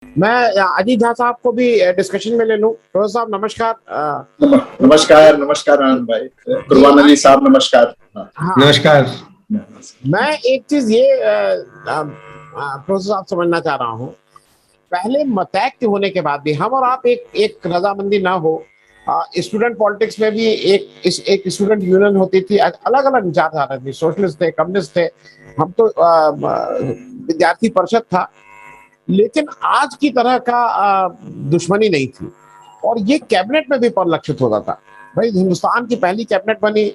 मैं अजीत झा साहब को भी डिस्कशन में ले लूं। प्रोफेसर साहब नमस्कार। नमस्कार। नमस्कार आनंद भाई। कुर्बान अली साहब नमस्कार। हाँ, नमस्कार। मैं एक चीज ये प्रोफेसर साहब समझना चाह रहा हूँ। पहले मतैक्य होने के बाद भी हम और आप एक रजामंदी ना हो। स्टूडेंट पॉलिटिक्स में भी एक स्टूडेंट यूनियन होती थी, अलग अलग विचारधारा थी, सोशलिस्ट थे, कम्युनिस्ट थे, हम तो विद्यार्थी परिषद था। लेकिन आज की तरह का दुश्मनी नहीं थी और ये कैबिनेट में भी परिलक्षित होता था। भाई हिंदुस्तान की पहली कैबिनेट बनी,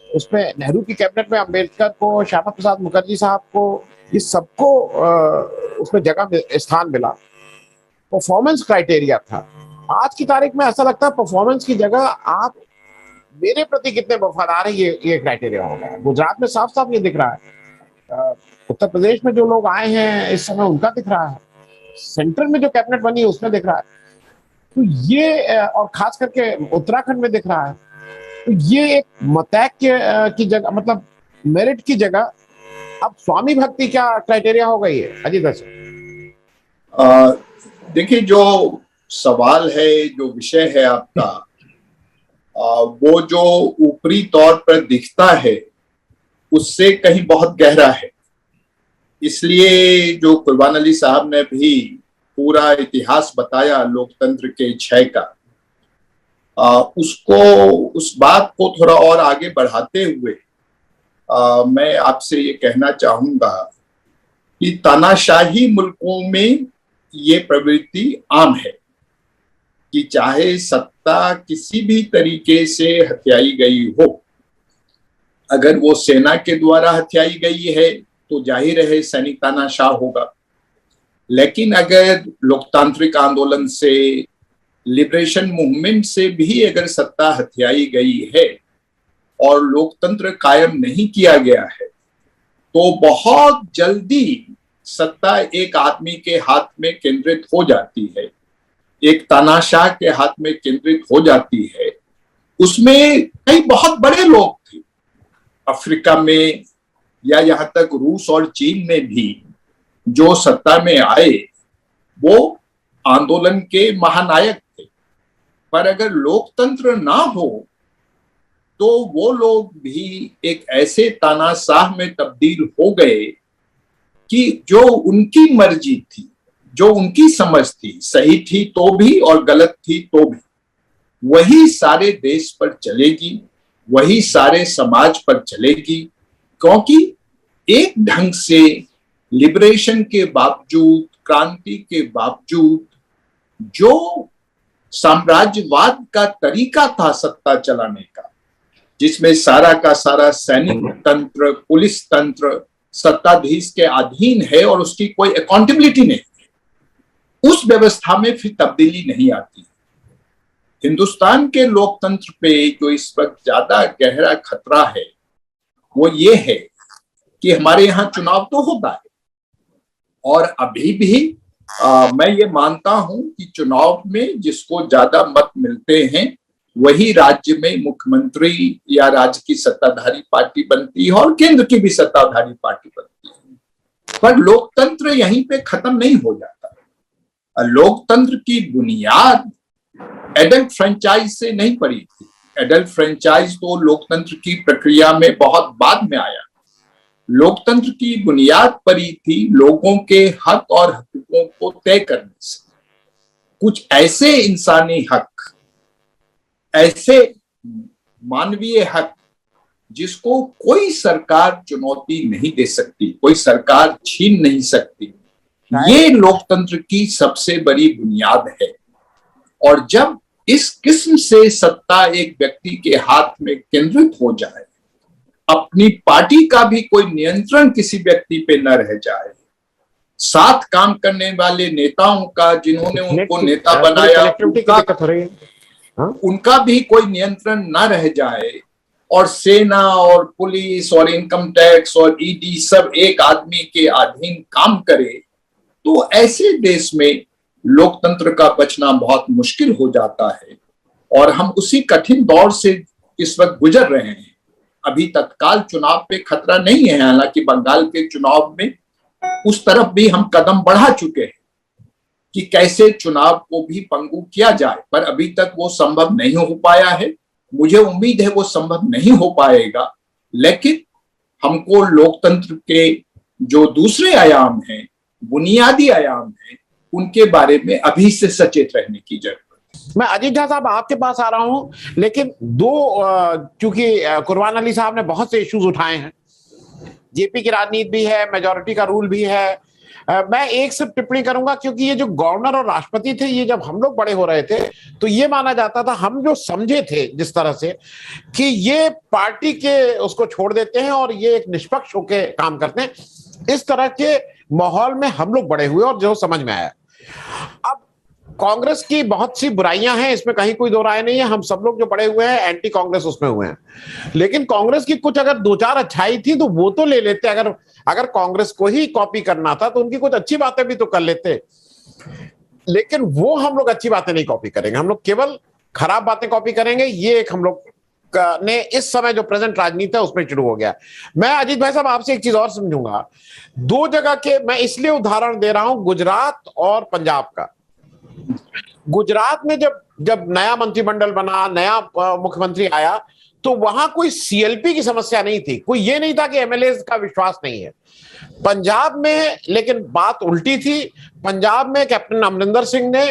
उसमें नेहरू की कैबिनेट में अंबेडकर को, श्यामा प्रसाद मुखर्जी साहब को, ये सबको उसमें स्थान मिला। परफॉर्मेंस क्राइटेरिया था। आज की तारीख में ऐसा लगता है परफॉर्मेंस की जगह आप मेरे प्रति कितने वफादार हैं ये क्राइटेरिया हो गया। गुजरात में साफ साफ ये दिख रहा है, उत्तर प्रदेश में जो लोग आए हैं इस समय उनका दिख रहा है, सेंट्रल में जो कैबिनेट बनी है उसमें दिख रहा है। तो ये और खास करके उत्तराखंड में दिख रहा है। तो ये एक मतैक्य की जगह, मतलब मेरिट की जगह अब स्वामी भक्ति क्या क्राइटेरिया हो गई है अजीत सर? देखिए, जो सवाल है, जो विषय है आपका, वो जो ऊपरी तौर पर दिखता है उससे कहीं बहुत गहरा है। इसलिए जो कुर्बान अली साहब ने भी पूरा इतिहास बताया लोकतंत्र के क्षय का, उसको, उस बात को थोड़ा और आगे बढ़ाते हुए मैं आपसे ये कहना चाहूंगा कि तानाशाही मुल्कों में ये प्रवृत्ति आम है कि चाहे सत्ता किसी भी तरीके से हथियाई गई हो, अगर वो सेना के द्वारा हथियाई गई है तो जाहिर है सैनिक तानाशाह होगा। लेकिन अगर लोकतांत्रिक आंदोलन से, लिबरेशन मूवमेंट से भी अगर सत्ता हथियाई गई है और लोकतंत्र कायम नहीं किया गया है तो बहुत जल्दी सत्ता एक आदमी के हाथ में केंद्रित हो जाती है, एक तानाशाह के हाथ में केंद्रित हो जाती है। उसमें कई बहुत बड़े लोग थे अफ्रीका में या यहां तक रूस और चीन में भी, जो सत्ता में आए वो आंदोलन के महानायक थे। पर अगर लोकतंत्र ना हो तो वो लोग भी एक ऐसे तानाशाह में तब्दील हो गए कि जो उनकी मर्जी थी, जो उनकी समझ थी, सही थी तो भी और गलत थी तो भी, वही सारे देश पर चलेगी, वही सारे समाज पर चलेगी। क्योंकि एक ढंग से लिबरेशन के बावजूद, क्रांति के बावजूद, जो साम्राज्यवाद का तरीका था सत्ता चलाने का, जिसमें सारा का सारा सैनिक तंत्र, पुलिस तंत्र सत्ताधीश के अधीन है और उसकी कोई अकाउंटेबिलिटी नहीं है, उस व्यवस्था में फिर तब्दीली नहीं आती। हिंदुस्तान के लोकतंत्र पे जो इस वक्त ज्यादा गहरा खतरा है वो ये है कि हमारे यहाँ चुनाव तो होता है और अभी भी मैं ये मानता हूं कि चुनाव में जिसको ज्यादा मत मिलते हैं वही राज्य में मुख्यमंत्री या राज्य की सत्ताधारी पार्टी बनती है और केंद्र की भी सत्ताधारी पार्टी बनती है। पर लोकतंत्र यहीं पे खत्म नहीं हो जाता। लोकतंत्र की बुनियाद एडल्ट फ्रेंचाइज से नहीं पड़ी थी। एडल्ट फ्रेंचाइज तो लोकतंत्र की प्रक्रिया में बहुत बाद में आया। लोकतंत्र की बुनियाद पड़ी थी लोगों के हक और हकूकों को तय करने से। कुछ ऐसे इंसानी हक, ऐसे मानवीय हक जिसको कोई सरकार चुनौती नहीं दे सकती, कोई सरकार छीन नहीं सकती, ये लोकतंत्र की सबसे बड़ी बुनियाद है। और जब इस किस्म से सत्ता एक व्यक्ति के हाथ में केंद्रित हो जाए, अपनी पार्टी का भी कोई नियंत्रण किसी व्यक्ति पे न रह जाए, साथ काम करने वाले नेताओं का, जिन्होंने उनको नेता बनाया, उनका भी कोई नियंत्रण न रह जाए, और सेना और पुलिस और इनकम टैक्स और ईडी सब एक आदमी के अधीन काम करे, तो ऐसे देश में लोकतंत्र का बचना बहुत मुश्किल हो जाता है। और हम उसी कठिन दौर से इस वक्त गुजर रहे हैं। अभी तत्काल चुनाव पे खतरा नहीं है, हालांकि बंगाल के चुनाव में उस तरफ भी हम कदम बढ़ा चुके हैं। कि कैसे चुनाव को भी पंगु किया जाए, पर अभी तक वो संभव नहीं हो पाया है। मुझे उम्मीद है वो संभव नहीं हो पाएगा, लेकिन हमको लोकतंत्र के जो दूसरे आयाम हैं, बुनियादी आयाम हैं, उनके बारे में अभी से सचेत रहने की जरूरत है। मैं अजीत झा साहब आपके पास आ रहा हूं, लेकिन क्योंकि कुरबान अली साहब ने बहुत से इश्यूज उठाए हैं, जेपी की राजनीति भी है, मेजोरिटी का रूल भी है। मैं एक सिर्फ टिप्पणी करूंगा, क्योंकि ये जो गवर्नर और राष्ट्रपति थे, ये जब हम लोग बड़े हो रहे थे तो ये माना जाता था, हम जो समझे थे जिस तरह से, कि ये पार्टी के उसको छोड़ देते हैं और ये एक निष्पक्ष होकर काम करते हैं। इस तरह के माहौल में हम लोग बड़े हुए और जो समझ में आया। अब कांग्रेस की बहुत सी बुराइयां हैं, इसमें कहीं कोई दो राय नहीं है। हम सब लोग जो बड़े हुए हैं एंटी कांग्रेस उसमें हुए हैं, लेकिन कांग्रेस की कुछ अगर दो चार अच्छाई थी तो वो तो ले लेते। अगर कांग्रेस को ही कॉपी करना था तो उनकी कुछ अच्छी बातें भी तो कर लेते, लेकिन वो हम लोग अच्छी बातें नहीं कॉपी करेंगे, हम लोग केवल खराब बातें कॉपी करेंगे। ये एक हम लोग ने इस समय जो प्रेजेंट राजनीति है उसमें शुरू हो गया। मैं अजीत भाई साहब आपसे एक चीज और समझूंगा। दो जगह के मैं इसलिए उदाहरण दे रहा हूं, गुजरात और पंजाब का। गुजरात में जब नया मंत्रिमंडल बना, नया मुख्यमंत्री आया, तो वहां कोई सीएलपी की समस्या नहीं थी, कोई ये नहीं था कि एमएलए का विश्वास नहीं है। पंजाब में लेकिन बात उल्टी थी। पंजाब में कैप्टन अमरिंदर सिंह ने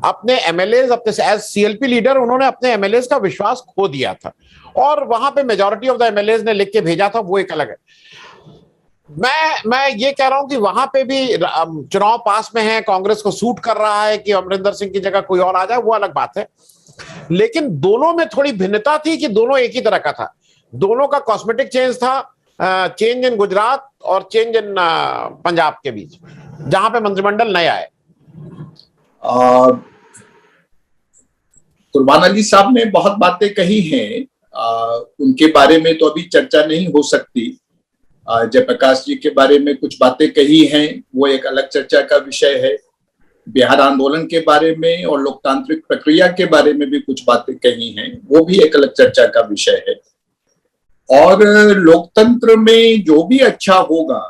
अपने एमएलए, अपने एज सीएलपी लीडर, उन्होंने अपने एमएलए का विश्वास खो दिया था, और वहां पे मेजॉरिटी ऑफ द एमएलए ने लिख के भेजा था, वो एक अलग है। मैं ये कह रहा हूं कि वहां पे भी चुनाव पास में है, कांग्रेस को सूट कर रहा है कि अमरिंदर सिंह की जगह कोई और आ जाए, वो अलग बात है। लेकिन दोनों में थोड़ी भिन्नता थी कि दोनों एक ही तरह का था, दोनों का कॉस्मेटिक चेंज था, चेंज इन गुजरात और चेंज इन पंजाब के बीच, जहां पे मंत्रिमंडल नया है। कुरबान अली साहब ने बहुत बातें कही हैं, उनके बारे में तो अभी चर्चा नहीं हो सकती। जयप्रकाश जी के बारे में कुछ बातें कही हैं, वो एक अलग चर्चा का विषय है। बिहार आंदोलन के बारे में और लोकतांत्रिक प्रक्रिया के बारे में भी कुछ बातें कही हैं, वो भी एक अलग चर्चा का विषय है। और लोकतंत्र में जो भी अच्छा होगा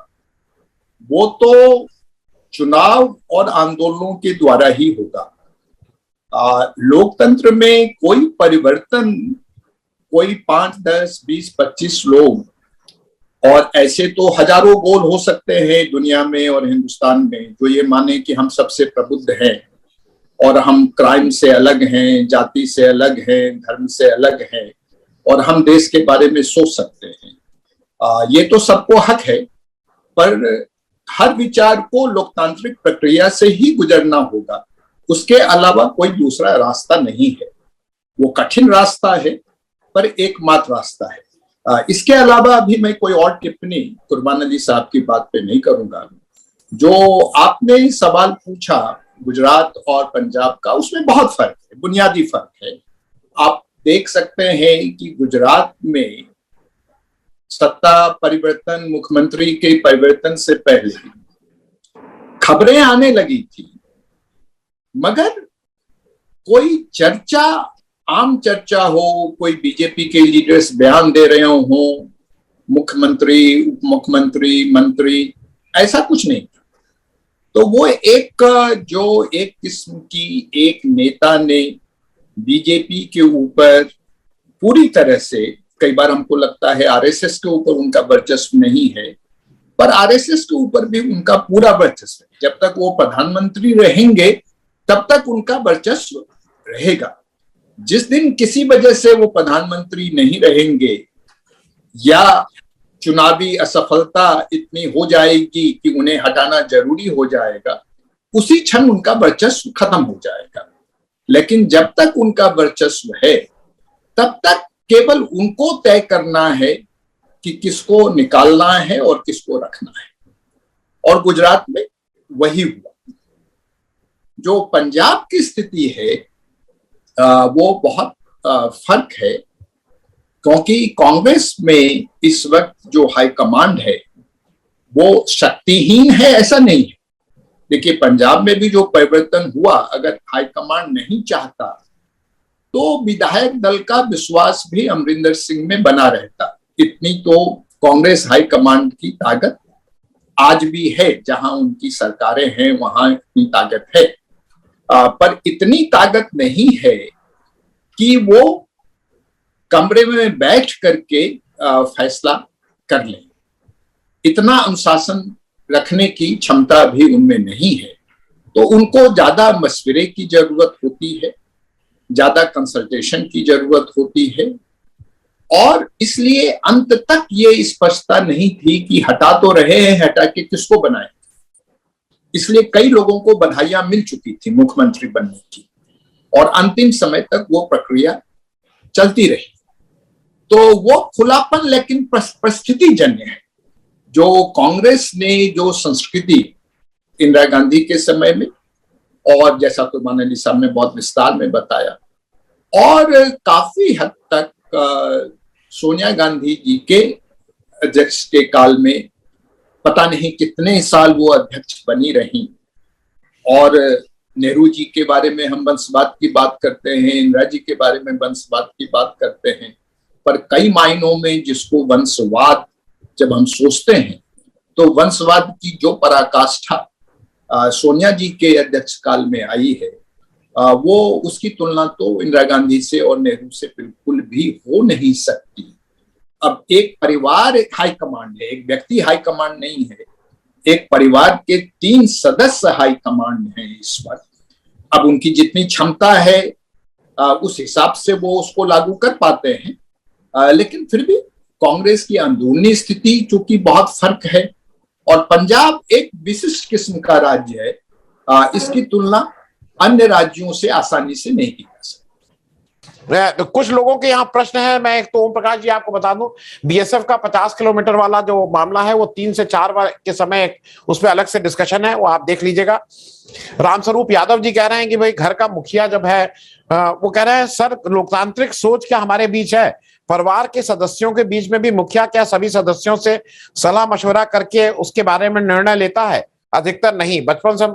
वो तो चुनाव और आंदोलनों के द्वारा ही होगा। लोकतंत्र में कोई परिवर्तन, कोई 5, 10, 20, 25 लोग, और ऐसे तो हजारों गोल हो सकते हैं दुनिया में और हिंदुस्तान में, जो ये माने कि हम सबसे प्रबुद्ध हैं और हम क्राइम से अलग हैं, जाति से अलग हैं, धर्म से अलग हैं, और हम देश के बारे में सोच सकते हैं। ये तो सबको हक है, पर हर विचार को लोकतांत्रिक प्रक्रिया से ही गुजरना होगा, उसके अलावा कोई दूसरा रास्ता नहीं है। वो कठिन रास्ता है, पर एकमात्र रास्ता है। इसके अलावा अभी मैं कोई और टिप्पणी कुरबान अली साहब की बात पे नहीं करूंगा। जो आपने सवाल पूछा गुजरात और पंजाब का, उसमें बहुत फर्क है, बुनियादी फर्क है। आप देख सकते हैं कि गुजरात में सत्ता परिवर्तन, मुख्यमंत्री के परिवर्तन से पहले खबरें आने लगी थी, मगर कोई चर्चा, आम चर्चा हो, कोई बीजेपी के लीडर्स बयान दे रहे हो, मुख्यमंत्री, उप मुख्यमंत्री, मंत्री, ऐसा कुछ नहीं। तो वो जो एक किस्म की एक नेता ने बीजेपी के ऊपर पूरी तरह से, कई बार हमको लगता है आरएसएस के ऊपर उनका वर्चस्व नहीं है, पर आरएसएस के ऊपर भी उनका पूरा वर्चस्व है। जब तक वो प्रधानमंत्री रहेंगे तब तक उनका वर्चस्व रहेगा। जिस दिन किसी वजह से वो प्रधानमंत्री नहीं रहेंगे या चुनावी असफलता इतनी हो जाएगी कि उन्हें हटाना जरूरी हो जाएगा, उसी क्षण उनका वर्चस्व खत्म हो जाएगा। लेकिन जब तक उनका वर्चस्व है तब तक केवल उनको तय करना है कि किसको निकालना है और किसको रखना है। और गुजरात में वही हुआ। जो पंजाब की स्थिति है वो बहुत फर्क है, क्योंकि कांग्रेस में इस वक्त जो हाईकमांड है वो शक्तिहीन है, ऐसा नहीं है। देखिए, पंजाब में भी जो परिवर्तन हुआ, अगर हाईकमांड नहीं चाहता तो विधायक दल का विश्वास भी अमरिंदर सिंह में बना रहता। इतनी तो कांग्रेस हाईकमांड की ताकत आज भी है, जहां उनकी सरकारें हैं वहां इतनी ताकत है। पर इतनी ताकत नहीं है कि वो कमरे में बैठ करके फैसला कर लें। इतना अनुशासन रखने की क्षमता भी उनमें नहीं है। तो उनको ज्यादा मशवरे की जरूरत होती है, ज्यादा कंसल्टेशन की जरूरत होती है, और इसलिए अंत तक ये स्पष्टता नहीं थी कि हटा तो रहे हैं, हटा के किसको बनाए। इसलिए कई लोगों को बधाइयां मिल चुकी थी मुख्यमंत्री बनने की, और अंतिम समय तक वो प्रक्रिया चलती रही। तो वो खुलापन लेकिन परिस्थिति जन्य है। जो कांग्रेस ने जो संस्कृति इंदिरा गांधी के समय में, और जैसा तो माननीय साहब ने बहुत विस्तार में बताया, और काफी हद तक सोनिया गांधी जी के अध्यक्ष के काल में पता नहीं कितने साल वो अध्यक्ष बनी रही। और नेहरू जी के बारे में हम वंशवाद की बात करते हैं, इंदिरा जी के बारे में वंशवाद की बात करते हैं, पर कई मायनों में जिसको वंशवाद जब हम सोचते हैं तो वंशवाद की जो पराकाष्ठा सोनिया जी के अध्यक्ष काल में आई है, वो उसकी तुलना तो इंदिरा गांधी से और नेहरू से बिल्कुल भी हो नहीं सकती। अब एक परिवार एक हाई कमांड है, एक व्यक्ति हाई कमांड नहीं है, एक परिवार के 3 सदस्य हाई कमांड हैं इस वक्त। अब उनकी जितनी क्षमता है उस हिसाब से वो उसको लागू कर पाते हैं, लेकिन फिर भी कांग्रेस की अंदरूनी स्थिति चूंकि बहुत फर्क है, और पंजाब एक विशिष्ट किस्म का राज्य है, इसकी तुलना अन्य राज्यों से आसानी से नहीं की जा सकती। तो कुछ लोगों के यहाँ प्रश्न है, मैं एक तो ओम प्रकाश जी आपको बता दूं, बीएसएफ का 50 किलोमीटर वाला जो मामला है वो 3 से 4 के समय उस पर अलग से डिस्कशन है, वो आप देख लीजिएगा। रामस्वरूप यादव जी कह रहे हैं कि भाई घर का मुखिया जब है, वो कह रहे हैं सर लोकतांत्रिक सोच क्या हमारे बीच है, परिवार के सदस्यों के बीच में भी मुखिया क्या सभी सदस्यों से सलाह मशवरा करके उसके बारे में निर्णय लेता है? अधिकतर नहीं, बचपन से।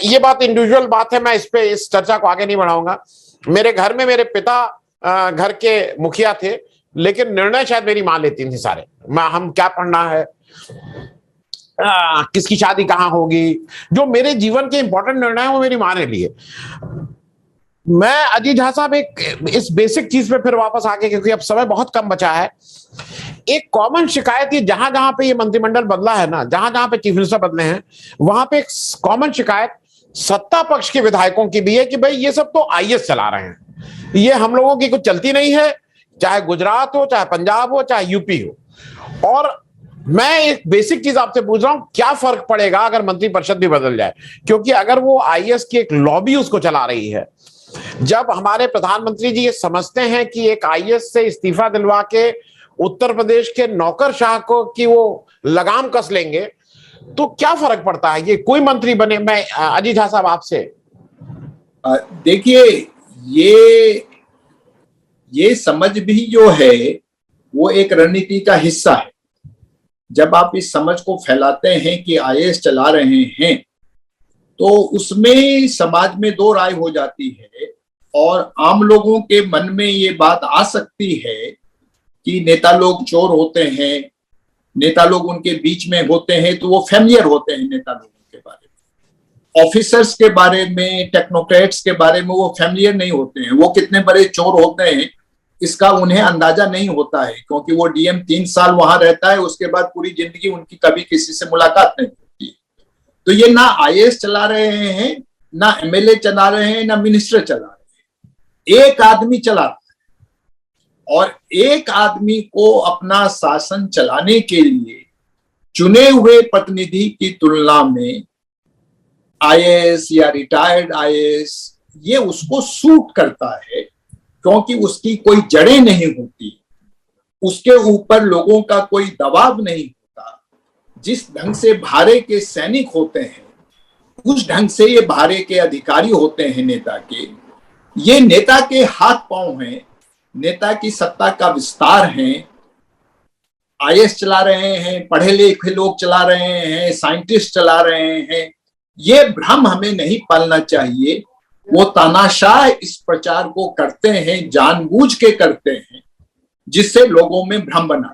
ये बात इंडिविजुअल बात है, मैं इस चर्चा को आगे नहीं बढ़ाऊंगा। मेरे घर में मेरे पिता घर के मुखिया थे, लेकिन निर्णय शायद मेरी मां लेती थी सारे। हम क्या पढ़ना है, किसकी शादी कहाँ होगी, जो मेरे जीवन के इंपॉर्टेंट निर्णय है वो मेरी मां ने लिए। मैं अजीत झा साहब एक इस बेसिक चीज पे फिर वापस आके, क्योंकि अब समय बहुत कम बचा है, एक कॉमन शिकायत ये जहां जहां पे ये मंत्रिमंडल बदला है ना, जहां जहां पे चीफ मिनिस्टर बदले हैं, वहां पे एक कॉमन शिकायत सत्ता पक्ष के विधायकों की भी है कि भाई ये सब तो आईएएस चला रहे हैं, ये हम लोगों की कुछ चलती नहीं है, चाहे गुजरात हो, चाहे पंजाब हो, चाहे यूपी हो। और मैं एक बेसिक चीज आपसे पूछ रहा हूं, क्या फर्क पड़ेगा अगर मंत्रिपरिषद भी बदल जाए? क्योंकि अगर वो आईएएस की एक लॉबी उसको चला रही है, जब हमारे प्रधानमंत्री जी ये समझते हैं कि एक आईएएस से इस्तीफा दिलवा के उत्तर प्रदेश के नौकरशाह को कि वो लगाम कस लेंगे, तो क्या फर्क पड़ता है, ये कोई मंत्री बने? मैं अजीत झा साहब आपसे, देखिए ये समझ भी जो है वो एक रणनीति का हिस्सा है। जब आप इस समझ को फैलाते हैं कि आईएएस चला रहे हैं, तो उसमें समाज में 2 राय हो जाती है, और आम लोगों के मन में ये बात आ सकती है कि नेता लोग चोर होते हैं, नेता लोग उनके बीच में होते हैं तो वो फैमिलियर होते हैं नेता लोगों के बारे में, ऑफिसर्स के बारे में, टेक्नोक्रेट्स के बारे में वो फैमिलियर नहीं होते हैं। वो कितने बड़े चोर होते हैं इसका उन्हें अंदाजा नहीं होता है, क्योंकि वो डीएम 3 साल वहां रहता है, उसके बाद पूरी जिंदगी उनकी कभी किसी से मुलाकात नहीं होती है। तो ये ना आईएएस चला रहे हैं, ना एमएलए चला रहे हैं, ना मिनिस्टर चला रहे हैं, एक आदमी चला रहा है। और एक आदमी को अपना शासन चलाने के लिए चुने हुए प्रतिनिधि की तुलना में आईएएस या रिटायर्ड आईएएस ये उसको सूट करता है, क्योंकि उसकी कोई जड़ें नहीं होती, उसके ऊपर लोगों का कोई दबाव नहीं होता। जिस ढंग से भारे के सैनिक होते हैं, उस ढंग से ये भारे के अधिकारी होते हैं नेता के। ये नेता के हाथ पांव हैं, नेता की सत्ता का विस्तार है। आईएएस चला रहे हैं, पढ़े लिखे लोग चला रहे हैं, साइंटिस्ट चला रहे हैं, ये भ्रम हमें नहीं पालना चाहिए। वो तानाशाह इस प्रचार को करते हैं, जानबूझ के करते हैं, जिससे लोगों में भ्रम बना।